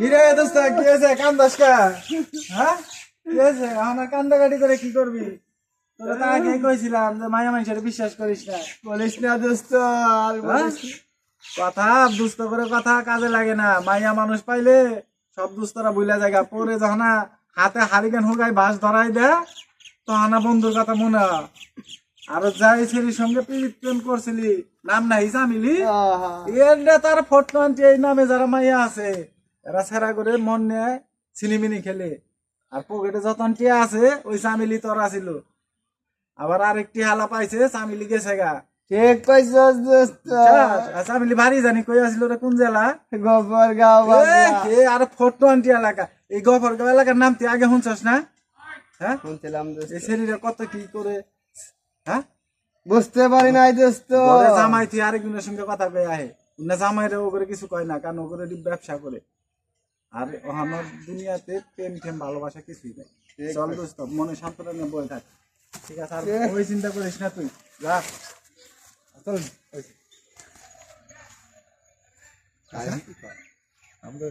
কিরে দোস্ত কি হয়েছে কান্দাস কা? হ্যাঁ কি হয়েছে আমার কান্দাকাটি করে কি করবি? তোরা তো আগে কইছিলাম যে মায়া মানুষের বিশ্বাস করিস না। বলিস না দোস্ত আর হ্যাঁ? বলিস না। কথা দুস্থ করে কথা কাজে লাগে না। মাইয়া মানুষ পাইলে সব দুস্তরা ভুলা জায়গা পরে যখন হাতে হারিকেন হুগাই বাস ধরাই দেয় তখন বন্ধুর কথা মনে হয়। আর যাই ছেলের সঙ্গে প্রেম করছিলি নাম নাই জামিলি আহা, এর তার ফটো আনটি এই নামে যারা মাইয়া আছে এরা সেরা করে মন নেয় ছিলিমিনি খেলে আর পকেটে যত টিয়া আছে ওই চামিলি তোর আছিল আবার আরেকটি হালা পাইছে চামিলি গেছে গা ঠিক কইছস দোস্ত। চামিলি ভারী জানি কই আসিল রে কোন জেলা গফরগাঁও বাংলা। আর ফটো আনটি এলাকা এই গফরগাঁও এলাকার নাম তুই আগে শুনছস না? হ্যাঁ শুনছিলাম দোস্ত। এই শরীরে কত কি করে হ্যাঁ বুঝতে পারি নাই দোস্ত। ঘরে জামাই তুই আরেকজনের সঙ্গে কথা কয়ে আহে না জামাইরে ও করে কিছু কয় না কারণ ও করে ব্যবসা করে আর আমার দুনিয়াতে প্রেম টেম ভালোবাসা কিছুই নাই চল দোস্ত মনে সান্ত্বনা নিয়ে বয়ে থাক ঠিক আছে আর ওই চিন্তা করিস না তুই যা চল আমাদের